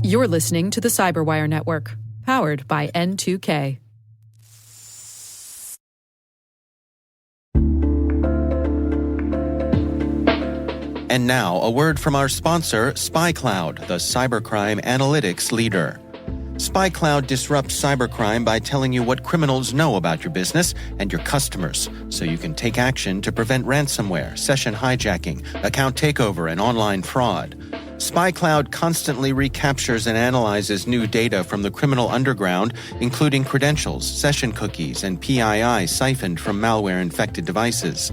You're listening to the CyberWire Network, powered by N2K. And now, a word from our sponsor, SpyCloud, the cybercrime analytics leader. SpyCloud disrupts cybercrime by telling you what criminals know about your business and your customers, so you can take action to prevent ransomware, session hijacking, account takeover, and online fraud. SpyCloud constantly recaptures and analyzes new data from the criminal underground, including credentials, session cookies, and PII siphoned from malware-infected devices.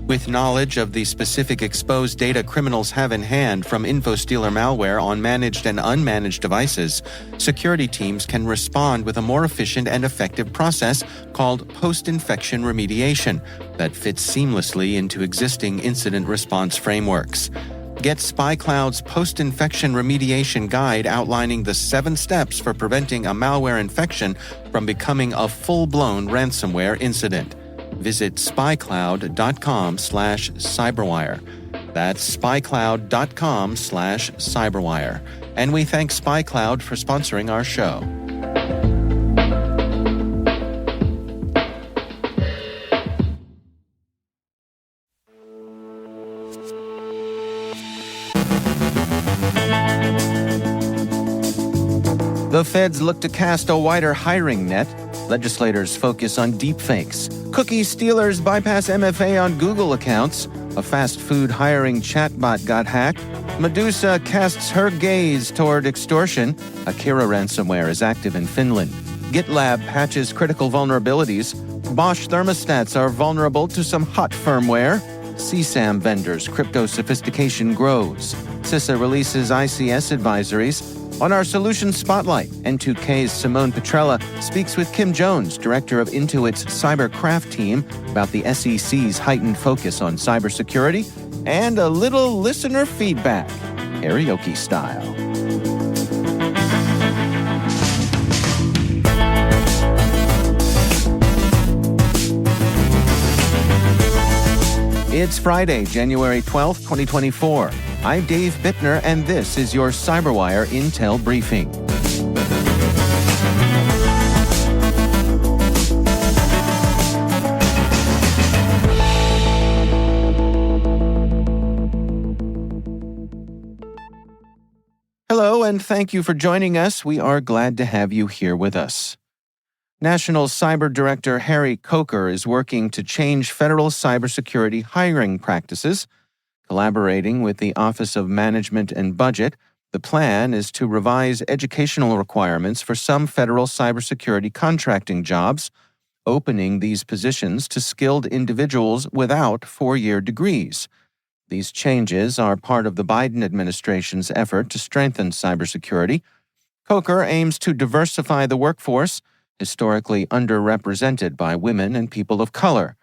With knowledge of the specific exposed data criminals have in hand from InfoStealer malware on managed and unmanaged devices, security teams can respond with a more efficient and effective process called post-infection remediation that fits seamlessly into existing incident response frameworks. Get SpyCloud's post-infection remediation guide outlining the 7 steps for preventing a malware infection from becoming a full-blown ransomware incident. Visit spycloud.com/cyberwire. That's spycloud.com/cyberwire. And we thank SpyCloud for sponsoring our show. The feds look to cast a wider hiring net. Legislators focus on deepfakes. Cookie stealers bypass MFA on Google accounts. A fast food hiring chatbot got hacked. Medusa casts her gaze toward extortion. Akira ransomware is active in Finland. GitLab patches critical vulnerabilities. Bosch thermostats are vulnerable to some hot firmware. CSAM vendors' crypto sophistication grows. CISA releases ICS advisories. On our Solutions Spotlight, N2K's Simone Petrella speaks with Kim Jones, director of Intuit's CyberCRAFT team, about the SEC's heightened focus on cybersecurity, and a little listener feedback, karaoke style. It's Friday, January 12th, 2024. I'm Dave Bittner, and this is your CyberWire Intel Briefing. Hello, and thank you for joining us. We are glad to have you here with us. National Cyber Director Harry Coker is working to change federal cybersecurity hiring practices. Collaborating with the Office of Management and Budget, the plan is to revise educational requirements for some federal cybersecurity contracting jobs, opening these positions to skilled individuals without 4-year degrees. These changes are part of the Biden administration's effort to strengthen cybersecurity. Coker aims to diversify the workforce, historically underrepresented by women and people of color.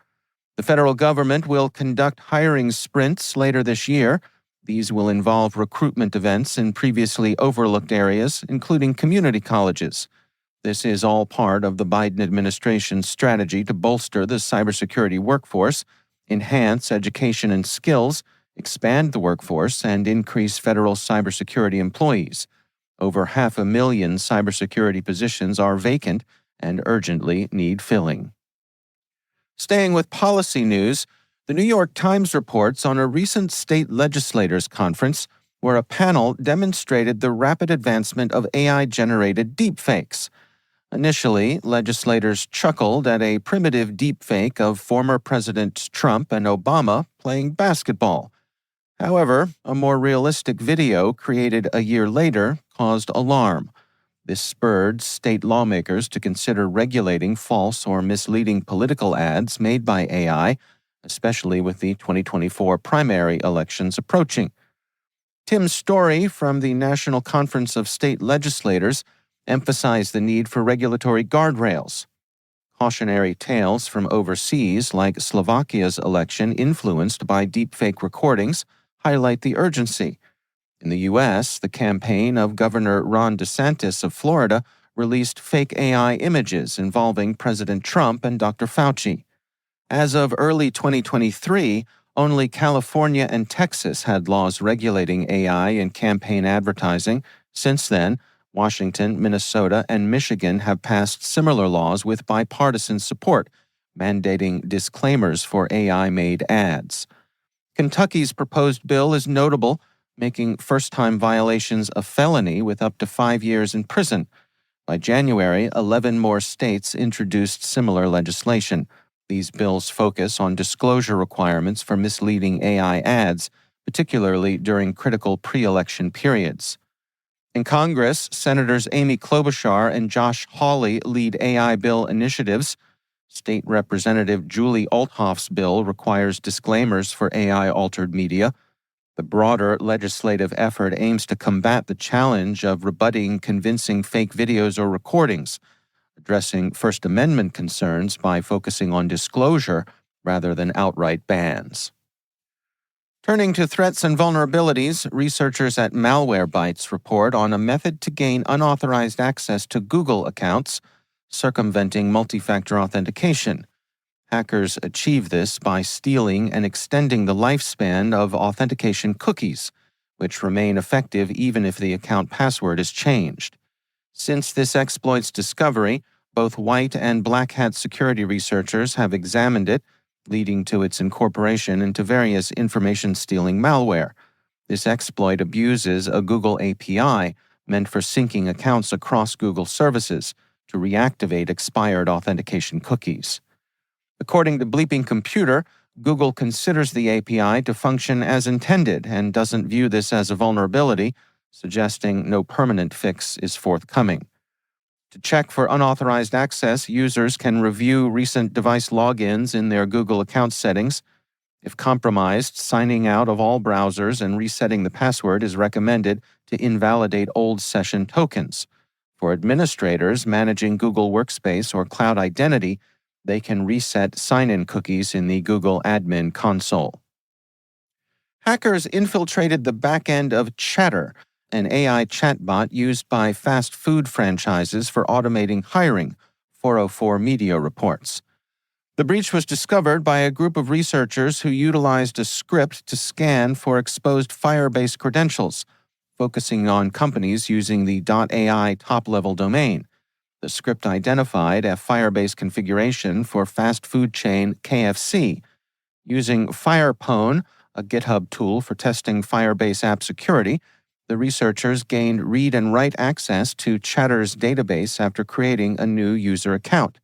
The federal government will conduct hiring sprints later this year. These will involve recruitment events in previously overlooked areas, including community colleges. This is all part of the Biden administration's strategy to bolster the cybersecurity workforce, enhance education and skills, expand the workforce, and increase federal cybersecurity employees. Over 500,000 cybersecurity positions are vacant and urgently need filling. Staying with policy news, the New York Times reports on a recent state legislators conference where a panel demonstrated the rapid advancement of AI-generated deepfakes. Initially, legislators chuckled at a primitive deepfake of former Presidents Trump and Obama playing basketball. However, a more realistic video created a year later caused alarm. This spurred state lawmakers to consider regulating false or misleading political ads made by AI, especially with the 2024 primary elections approaching. Tim Story from the National Conference of State Legislators emphasized the need for regulatory guardrails. Cautionary tales from overseas, like Slovakia's election influenced by deepfake recordings, highlight the urgency. In the U.S., the campaign of Governor Ron DeSantis of Florida released fake AI images involving President Trump and Dr. Fauci. As of early 2023, Only California and Texas had laws regulating AI in campaign advertising. Since then, Washington, Minnesota, and Michigan have passed similar laws with bipartisan support, mandating disclaimers for AI-made ads. Kentucky's proposed bill is notable, making first-time violations a felony with up to 5 years in prison. By January, 11 more states introduced similar legislation. These bills focus on disclosure requirements for misleading AI ads, particularly during critical pre-election periods. In Congress, Senators Amy Klobuchar and Josh Hawley lead AI bill initiatives. State Representative Julie Althoff's bill requires disclaimers for AI-altered media. The broader legislative effort aims to combat the challenge of rebutting convincing fake videos or recordings, addressing First Amendment concerns by focusing on disclosure rather than outright bans. Turning to threats and vulnerabilities, researchers at Malwarebytes report on a method to gain unauthorized access to Google accounts, circumventing multi-factor authentication. Hackers achieve this by stealing and extending the lifespan of authentication cookies, which remain effective even if the account password is changed. Since this exploit's discovery, both white and black hat security researchers have examined it, leading to its incorporation into various information-stealing malware. This exploit abuses a Google API meant for syncing accounts across Google services to reactivate expired authentication cookies. According to Bleeping Computer, Google considers the API to function as intended and doesn't view this as a vulnerability, suggesting no permanent fix is forthcoming. To check for unauthorized access, users can review recent device logins in their Google account settings. If compromised, signing out of all browsers and resetting the password is recommended to invalidate old session tokens. For administrators managing Google Workspace or Cloud Identity, they can reset sign-in cookies in the Google Admin Console. Hackers infiltrated the back-end of Chatter, an AI chatbot used by fast food franchises for automating hiring, 404 Media reports. The breach was discovered by a group of researchers who utilized a script to scan for exposed Firebase credentials, focusing on companies using the .ai top-level domain. The script identified a Firebase configuration for fast food chain KFC. Using Firepwn, a GitHub tool for testing Firebase app security, the researchers gained read and write access to Chatter's database after creating a new user account.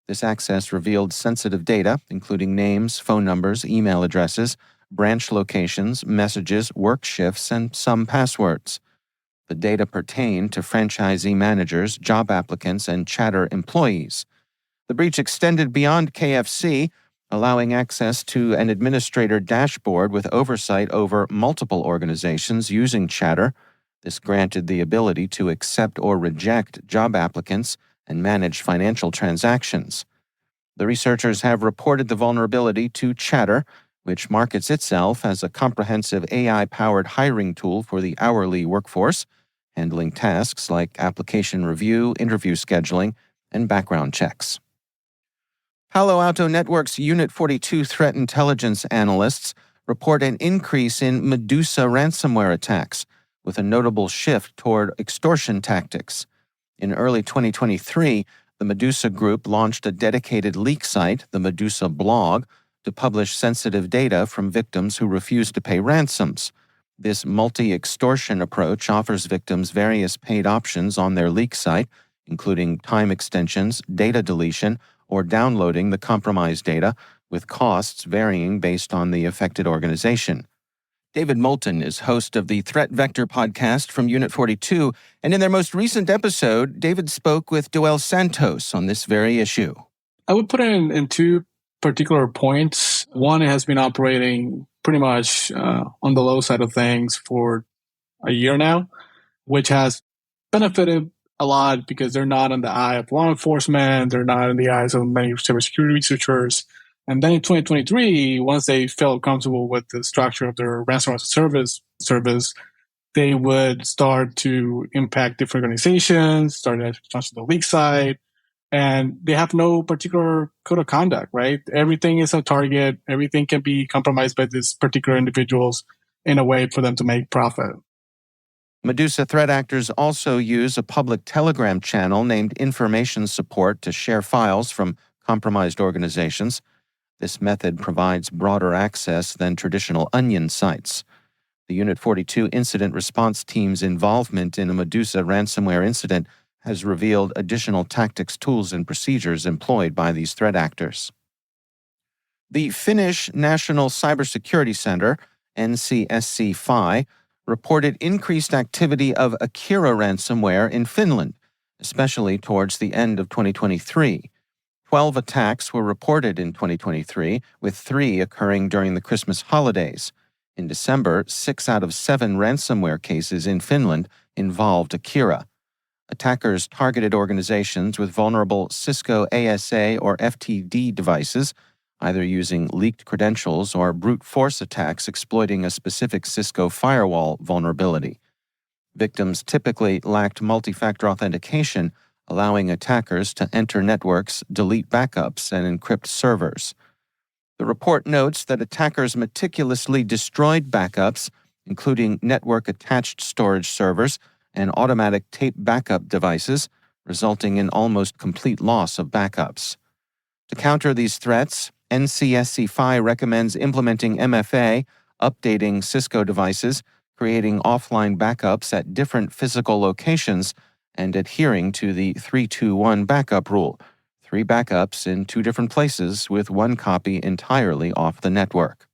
This access revealed sensitive data, including names, phone numbers, email addresses, branch locations, messages, work shifts, and some passwords. The data pertained to franchisee managers, job applicants, and Chatter employees. The breach extended beyond KFC, allowing access to an administrator dashboard with oversight over multiple organizations using Chatter. This granted the ability to accept or reject job applicants and manage financial transactions. The researchers have reported the vulnerability to Chatter, which markets itself as a comprehensive AI-powered hiring tool for the hourly workforce, handling tasks like application review, interview scheduling, and background checks. Palo Alto Network's Unit 42 threat intelligence analysts report an increase in Medusa ransomware attacks, with a notable shift toward extortion tactics. In early 2023, the Medusa group launched a dedicated leak site, the Medusa blog, to publish sensitive data from victims who refused to pay ransoms. This multi-extortion approach offers victims various paid options on their leak site, including time extensions, data deletion, or downloading the compromised data, with costs varying based on the affected organization. David Moulton is host of the Threat Vector podcast from Unit 42, and in their most recent episode, David spoke with Joel Santos on this very issue. I would put it in two particular points. One, it has been operating pretty much on the low side of things for a year now, which has benefited a lot because they're not in the eye of law enforcement, they're not in the eyes of many cybersecurity researchers. And then in 2023, once they felt comfortable with the structure of their ransomware service, they would start to impact different organizations, start to touch the leak side, and they have no particular code of conduct, right? Everything is a target. Everything can be compromised by these particular individuals in a way for them to make profit. Medusa threat actors also use a public Telegram channel named Information Support to share files from compromised organizations. This method provides broader access than traditional onion sites. The Unit 42 incident response team's involvement in a Medusa ransomware incident has revealed additional tactics, tools, and procedures employed by these threat actors. The Finnish National Cybersecurity Center, NCSC-FI, reported increased activity of Akira ransomware in Finland, especially towards the end of 2023. 12 attacks were reported in 2023, with 3 occurring during the Christmas holidays. In December, 6 out of 7 ransomware cases in Finland involved Akira. Attackers targeted organizations with vulnerable Cisco ASA or FTD devices, either using leaked credentials or brute force attacks exploiting a specific Cisco firewall vulnerability. Victims typically lacked multi-factor authentication, allowing attackers to enter networks, delete backups, and encrypt servers. The report notes that attackers meticulously destroyed backups, including network-attached storage servers and automatic tape backup devices, resulting in almost complete loss of backups. To counter these threats, NCSC-FI recommends implementing MFA, updating Cisco devices, creating offline backups at different physical locations, and adhering to the 3-2-1 backup rule, 3 backups in 2 different places with 1 copy entirely off the network.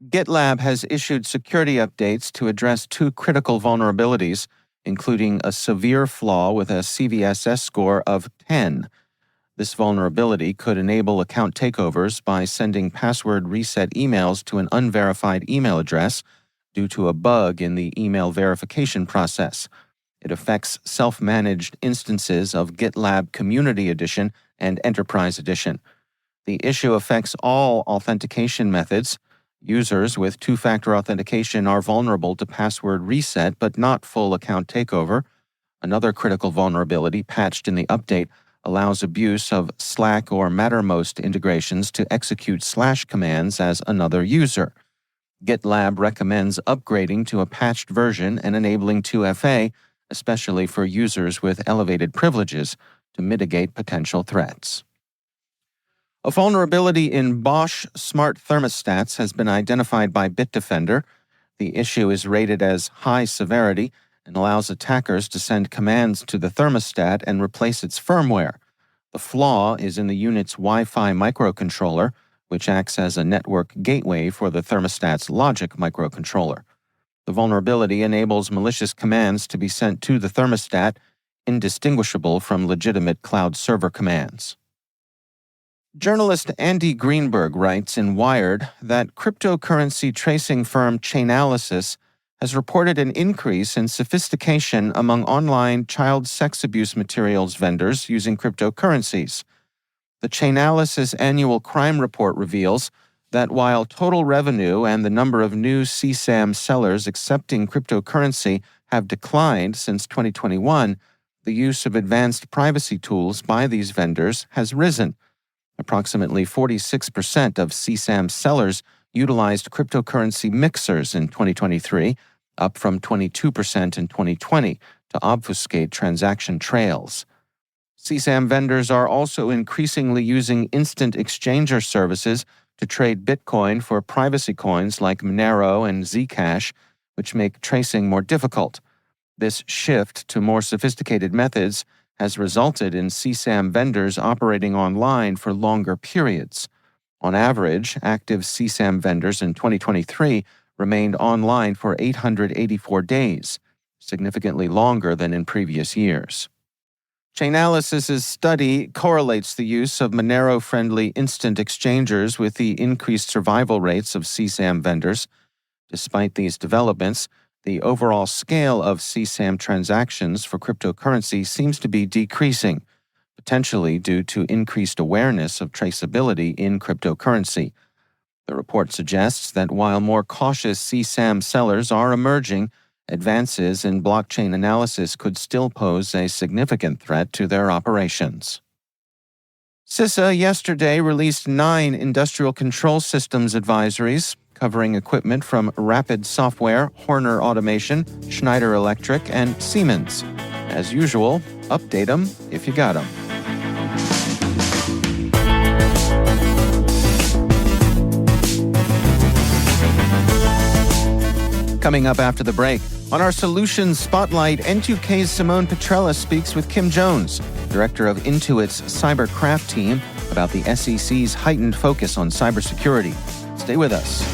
GitLab has issued security updates to address 2 critical vulnerabilities, including a severe flaw with a CVSS score of 10. This vulnerability could enable account takeovers by sending password reset emails to an unverified email address due to a bug in the email verification process. It affects self-managed instances of GitLab Community Edition and Enterprise Edition. The issue affects all authentication methods. Users with 2-factor authentication are vulnerable to password reset but not full account takeover. Another critical vulnerability patched in the update allows abuse of Slack or Mattermost integrations to execute / commands as another user. GitLab recommends upgrading to a patched version and enabling 2FA, especially for users with elevated privileges, to mitigate potential threats. A vulnerability in Bosch smart thermostats has been identified by Bitdefender. The issue is rated as high severity and allows attackers to send commands to the thermostat and replace its firmware. The flaw is in the unit's Wi-Fi microcontroller, which acts as a network gateway for the thermostat's logic microcontroller. The vulnerability enables malicious commands to be sent to the thermostat, indistinguishable from legitimate cloud server commands. Journalist Andy Greenberg writes in Wired that cryptocurrency tracing firm Chainalysis has reported an increase in sophistication among online child sex abuse materials vendors using cryptocurrencies. The Chainalysis annual crime report reveals that while total revenue and the number of new CSAM sellers accepting cryptocurrency have declined since 2021, the use of advanced privacy tools by these vendors has risen. Approximately 46% of CSAM sellers utilized cryptocurrency mixers in 2023, up from 22% in 2020, to obfuscate transaction trails. CSAM vendors are also increasingly using instant exchanger services to trade Bitcoin for privacy coins like Monero and Zcash, which make tracing more difficult. This shift to more sophisticated methods has resulted in CSAM vendors operating online for longer periods. On average, active CSAM vendors in 2023 remained online for 884 days, significantly longer than in previous years. Chainalysis's study correlates the use of Monero-friendly instant exchangers with the increased survival rates of CSAM vendors. Despite these developments, the overall scale of CSAM transactions for cryptocurrency seems to be decreasing, potentially due to increased awareness of traceability in cryptocurrency. The report suggests that while more cautious CSAM sellers are emerging, Advances in blockchain analysis could still pose a significant threat to their operations. CISA yesterday released 9 industrial control systems advisories covering equipment from Rapid Software, Horner Automation, Schneider Electric, and Siemens. As usual, update them if you got them. Coming up after the break, on our Solutions Spotlight, N2K's Simone Petrella speaks with Kim Jones, director of Intuit's CyberCRAFT team, about the SEC's heightened focus on cybersecurity. Stay with us.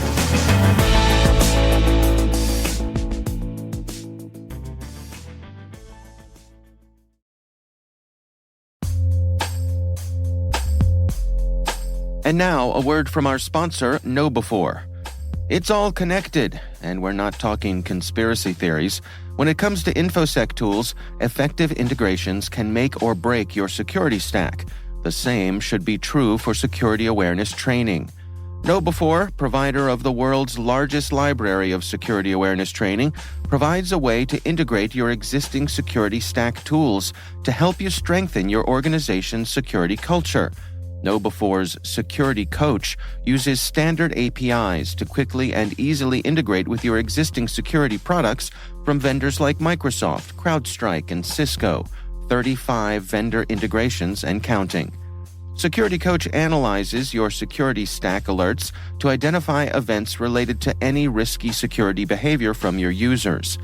And now, a word from our sponsor, KnowBe4. It's all connected, and we're not talking conspiracy theories. When it comes to InfoSec tools, effective integrations can make or break your security stack. The same should be true for security awareness training. KnowBe4, provider of the world's largest library of security awareness training, provides a way to integrate your existing security stack tools to help you strengthen your organization's security culture. KnowBe4's Security Coach uses standard APIs to quickly and easily integrate with your existing security products from vendors like Microsoft, CrowdStrike, and Cisco, 35 vendor integrations and counting. Security Coach analyzes your security stack alerts to identify events related to any risky security behavior from your users.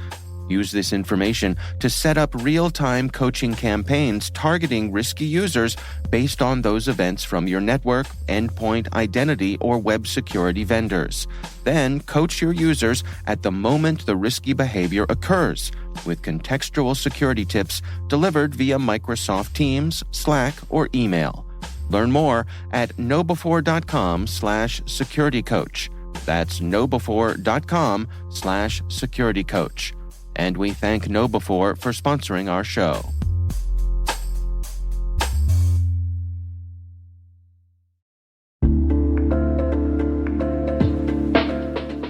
Use this information to set up real-time coaching campaigns targeting risky users based on those events from your network, endpoint, identity, or web security vendors. Then coach your users at the moment the risky behavior occurs, with contextual security tips delivered via Microsoft Teams, Slack, or email. Learn more at knowbefore.com/securitycoach. That's knowbefore.com/securitycoach. And we thank KnowBe4 for sponsoring our show.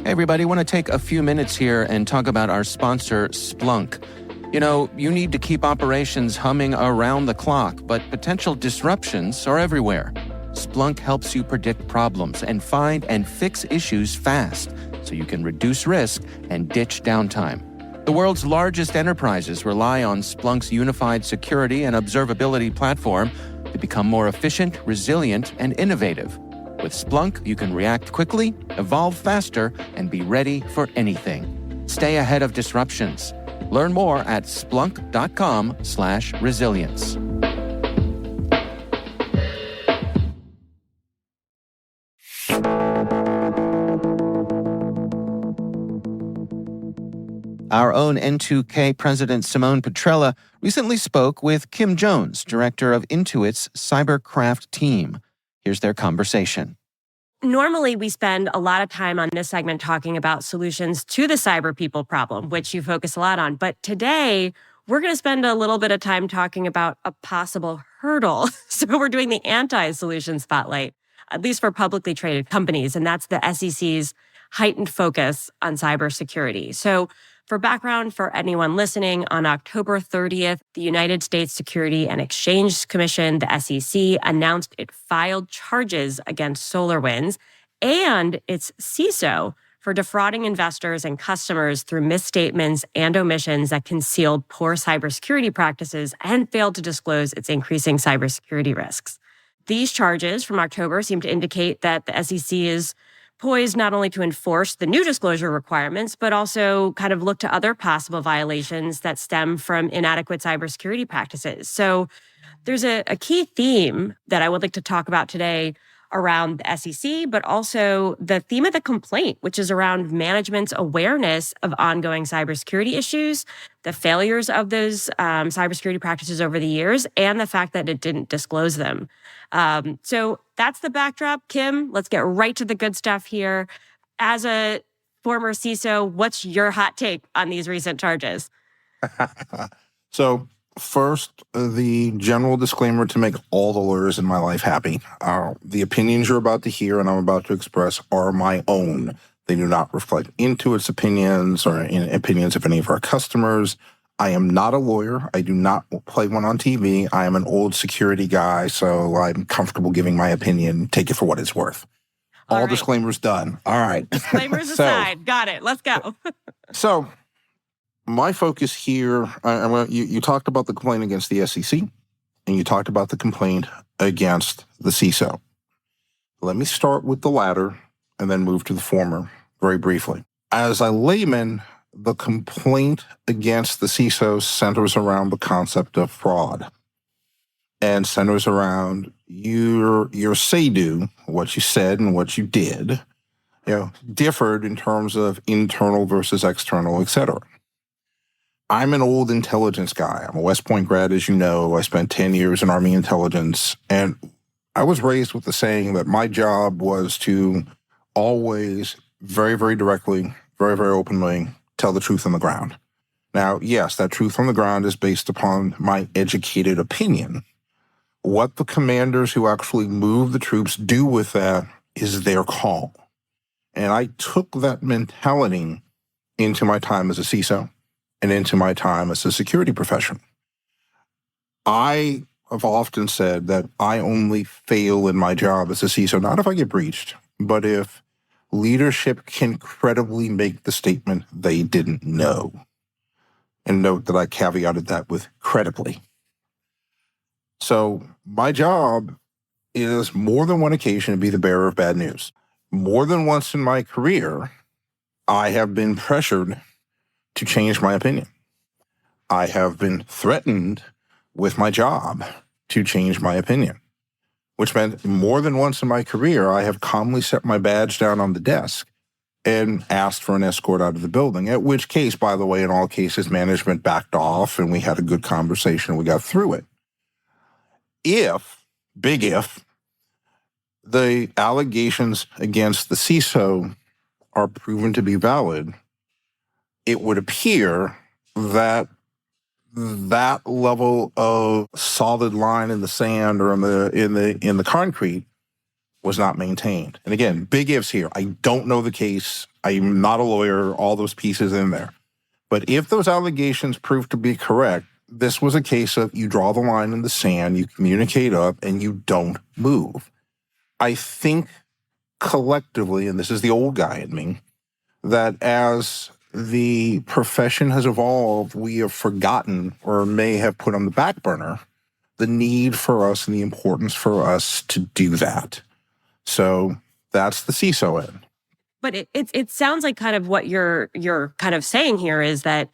Hey everybody, I want to take a few minutes here and talk about our sponsor, Splunk. You know, you need to keep operations humming around the clock, but potential disruptions are everywhere. Splunk helps you predict problems and find and fix issues fast, so you can reduce risk and ditch downtime. The world's largest enterprises rely on Splunk's unified security and observability platform to become more efficient, resilient, and innovative. With Splunk, you can react quickly, evolve faster, and be ready for anything. Stay ahead of disruptions. Learn more at splunk.com/resilience. Our own N2K President Simone Petrella recently spoke with Kim Jones, director of Intuit's CyberCRAFT team. Here's their conversation. Normally, we spend a lot of time on this segment talking about solutions to the cyber people problem, which you focus a lot on. But today, we're going to spend a little bit of time talking about a possible hurdle. So we're doing the anti-solution spotlight, at least for publicly traded companies, and that's the SEC's heightened focus on cybersecurity. So for background, for anyone listening, on October 30th, the United States Security and Exchange Commission, the SEC, announced it filed charges against SolarWinds and its CISO for defrauding investors and customers through misstatements and omissions that concealed poor cybersecurity practices and failed to disclose its increasing cybersecurity risks. These charges from October seem to indicate that the SEC is poised not only to enforce the new disclosure requirements, but also kind of look to other possible violations that stem from inadequate cybersecurity practices. So there's a key theme that I would like to talk about today around the SEC, but also the theme of the complaint, which is around management's awareness of ongoing cybersecurity issues, the failures of those cybersecurity practices over the years, and the fact that it didn't disclose them. So that's the backdrop. Kim, let's get right to the good stuff here. As a former CISO, what's your hot take on these recent charges? So first, the general disclaimer to make all the lawyers in my life happy. The opinions you're about to hear and I'm about to express are my own. They do not reflect Intuit's opinions or opinions of any of our customers. I am not a lawyer. I do not play one on TV. I am an old security guy, so I'm comfortable giving my opinion. Take it for what it's worth. All right. Disclaimers done. All right. Disclaimers aside. Got it. Let's go. So my focus here, you talked about the complaint against the SEC, and you talked about the complaint against the CISO. Let me start with the latter and then move to the former very briefly. As a layman, the complaint against the CISO centers around the concept of fraud and centers around your say-do, what you said and what you did, differed in terms of internal versus external, et cetera. I'm an old intelligence guy. I'm a West Point grad, as you know. I spent 10 years in Army intelligence, and I was raised with the saying that my job was to always very, very directly, very, very openly tell the truth on the ground. Now, yes, that truth on the ground is based upon my educated opinion. What the commanders who actually move the troops do with that is their call. And I took that mentality into my time as a CISO and into my time as a security professional. I have often said that I only fail in my job as a CISO, not if I get breached, but if leadership can credibly make the statement they didn't know. And note that I caveated that with credibly. So my job is more than one occasion to be the bearer of bad news. More than once in my career, I have been pressured to change my opinion. I have been threatened with my job to change my opinion, which meant more than once in my career, I have calmly set my badge down on the desk and asked for an escort out of the building, at which case, by the way, in all cases, management backed off and we had a good conversation and we got through it. If, big if, the allegations against the CISO are proven to be valid, it would appear that that level of solid line in the sand or in the concrete was not maintained. And again, big ifs here. I don't know the case. I'm not a lawyer, all those pieces in there. But if those allegations prove to be correct, this was a case of you draw the line in the sand, you communicate up, and you don't move. I think collectively, and this is the old guy in me, that as the profession has evolved, we have forgotten or may have put on the back burner the need for us and the importance for us to do that. So that's the CISO end. But it sounds like kind of what you're kind of saying here is that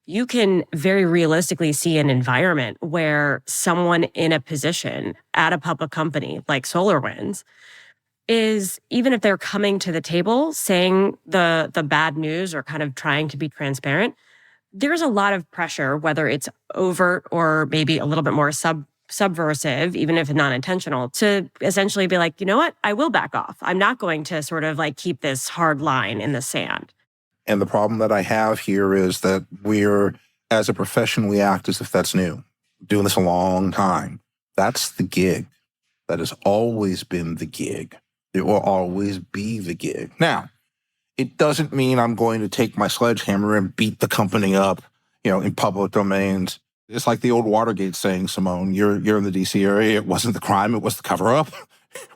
you can very realistically see an environment where someone in a position at a public company like SolarWinds is, even if they're coming to the table saying the bad news or kind of trying to be transparent, there's a lot of pressure, whether it's overt or maybe a little bit more subversive, even if not intentional, to essentially be like, you know what, I will back off. I'm not going to sort of like keep this hard line in the sand. And the problem that I have here is that as a profession, we act as if that's new. Doing this a long time. That's the gig. That has always been the gig. It will always be the gig. Now, it doesn't mean I'm going to take my sledgehammer and beat the company up, in public domains. It's like the old Watergate saying, Simone, you're in the DC area. It wasn't the crime, it was the cover-up.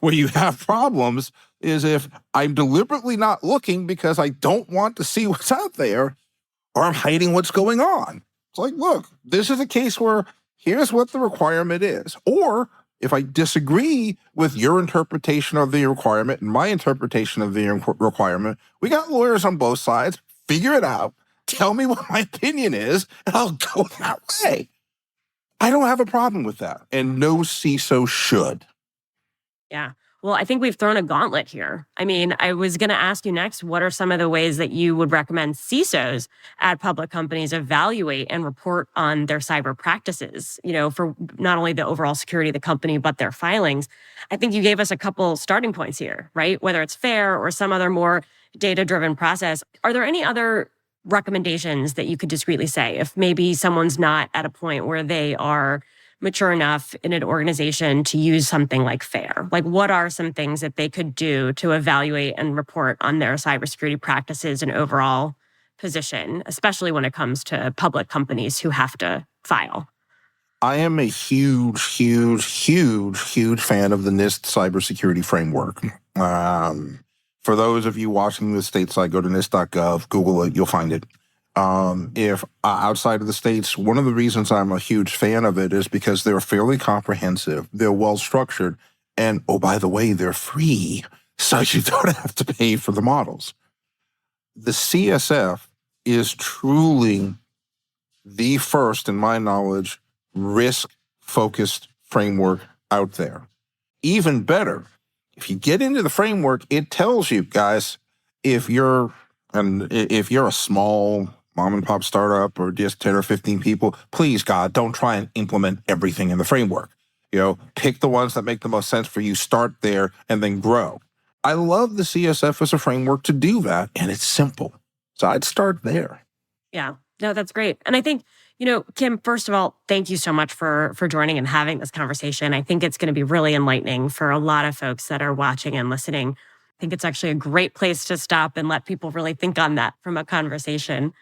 Where you have problems is if I'm deliberately not looking because I don't want to see what's out there, or I'm hiding what's going on. It's like, look, this is a case where here's what the requirement is. Or if I disagree with your interpretation of the requirement and my interpretation of the requirement, we got lawyers on both sides. Figure it out. Tell me what my opinion is, and I'll go that way. I don't have a problem with that, and no CISO should. Yeah. Well, I think we've thrown a gauntlet here. I mean, I was going to ask you next, what are some of the ways that you would recommend CISOs at public companies evaluate and report on their cyber practices, for not only the overall security of the company, but their filings? I think you gave us a couple starting points here, right? Whether it's FAIR or some other more data-driven process. Are there any other recommendations that you could discreetly say if maybe someone's not at a point where they are mature enough in an organization to use something like FAIR? Like, what are some things that they could do to evaluate and report on their cybersecurity practices and overall position, especially when it comes to public companies who have to file? I am a huge fan of the NIST cybersecurity framework. For those of you watching this stateside, go to nist.gov, Google it, you'll find it. If outside of the States, one of the reasons I'm a huge fan of it is because they're fairly comprehensive, they're well-structured, and, oh, by the way, they're free, so you don't have to pay for the models. The CSF is truly the first, in my knowledge, risk-focused framework out there. Even better, if you get into the framework, it tells you, guys, if you're a small mom and pop startup or just 10 or 15 people, please, God, don't try and implement everything in the framework. Pick the ones that make the most sense for you, start there, and then grow. I love the CSF as a framework to do that, and it's simple. So I'd start there. Yeah, no, that's great. And I think, Kim, first of all, thank you so much for joining and having this conversation. I think it's going to be really enlightening for a lot of folks that are watching and listening. I think it's actually a great place to stop and let people really think on that from a conversation.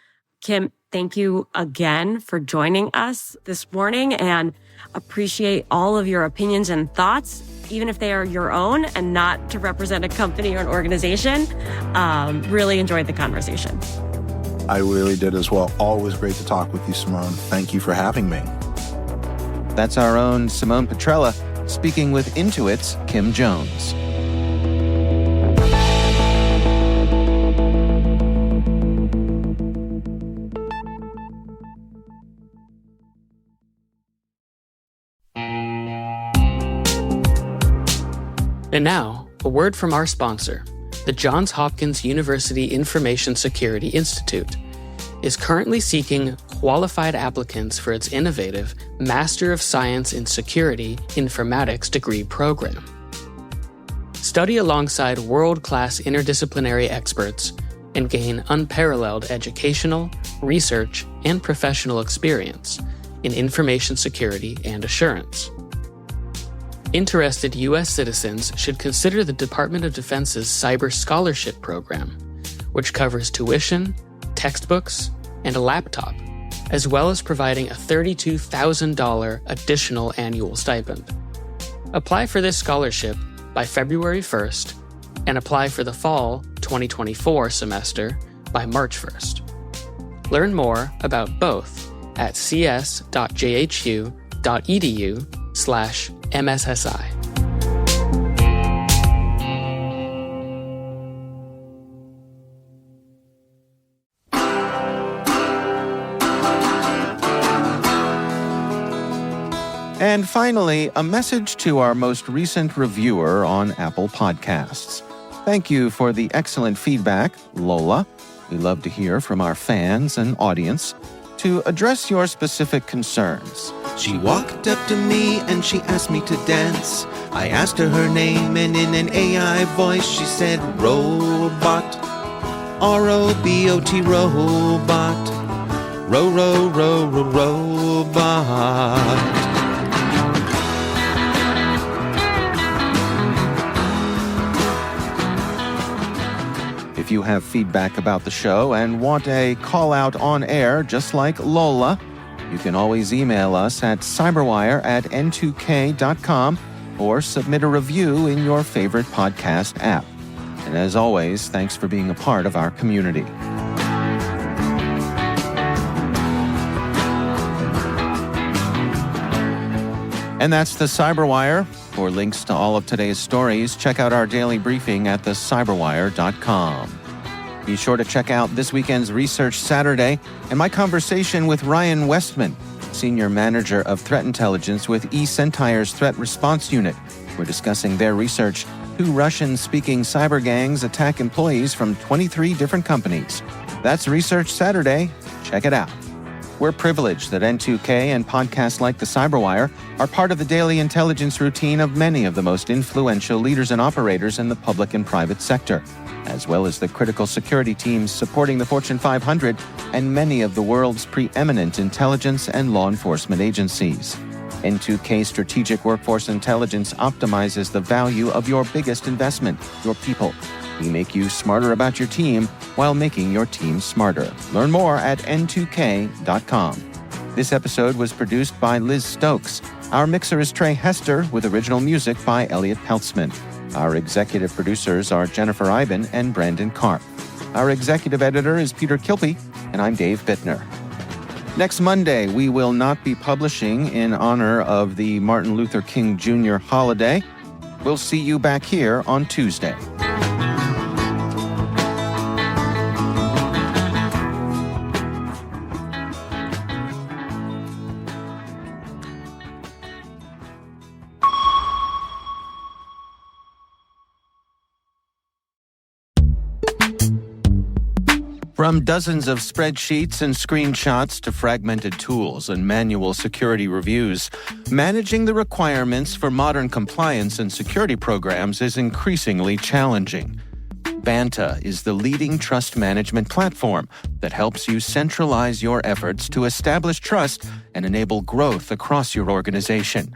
Kim, thank you again for joining us this morning, and appreciate all of your opinions and thoughts, even if they are your own and not to represent a company or an organization. Really enjoyed the conversation. I really did as well. Always great to talk with you, Simone. Thank you for having me. That's our own Simone Petrella speaking with Intuit's Kim Jones. And now, a word from our sponsor. The Johns Hopkins University Information Security Institute is currently seeking qualified applicants for its innovative Master of Science in Security Informatics degree program. Study alongside world-class interdisciplinary experts and gain unparalleled educational, research, and professional experience in information security and assurance. Interested U.S. citizens should consider the Department of Defense's Cyber Scholarship Program, which covers tuition, textbooks, and a laptop, as well as providing a $32,000 additional annual stipend. Apply for this scholarship by February 1st and apply for the fall 2024 semester by March 1st. Learn more about both at cs.jhu.edu/MSSI. And finally, a message to our most recent reviewer on Apple Podcasts. Thank you for the excellent feedback, Lola. We love to hear from our fans and audience. To address your specific concerns, she walked up to me and she asked me to dance. I asked her her name and in an AI voice she said robot. R-O-B-O-T, robot. Robot. If you have feedback about the show and want a call out on air just like Lola, you can always email us at cyberwire@n2k.com or submit a review in your favorite podcast app. And as always, thanks for being a part of our community. And that's the CyberWire. For links to all of today's stories, check out our daily briefing at thecyberwire.com. Be sure to check out this weekend's Research Saturday and my conversation with Ryan Westman, Senior Manager of Threat Intelligence with eCentire's Threat Response Unit. We're discussing their research. 2 Russian-speaking cyber gangs attack employees from 23 different companies. That's Research Saturday. Check it out. We're privileged that N2K and podcasts like the CyberWire are part of the daily intelligence routine of many of the most influential leaders and operators in the public and private sector, as well as the critical security teams supporting the Fortune 500 and many of the world's preeminent intelligence and law enforcement agencies. N2K Strategic Workforce Intelligence optimizes the value of your biggest investment, your people. We make you smarter about your team while making your team smarter. Learn more at n2k.com. This episode was produced by Liz Stokes. Our mixer is Trey Hester with original music by Elliot Peltzman. Our executive producers are Jennifer Iben and Brandon Karp. Our executive editor is Peter Kilpie, and I'm Dave Bittner. Next Monday, we will not be publishing in honor of the Martin Luther King Jr. holiday. We'll see you back here on Tuesday. From dozens of spreadsheets and screenshots to fragmented tools and manual security reviews, managing the requirements for modern compliance and security programs is increasingly challenging. Vanta is the leading trust management platform that helps you centralize your efforts to establish trust and enable growth across your organization.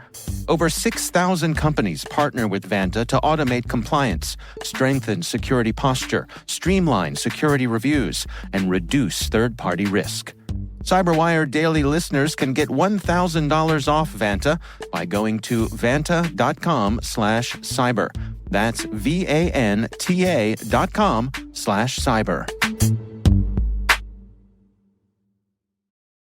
Over 6,000 companies partner with Vanta to automate compliance, strengthen security posture, streamline security reviews, and reduce third-party risk. CyberWire Daily listeners can get $1,000 off Vanta by going to vanta.com/cyber. That's VANTA.com/cyber.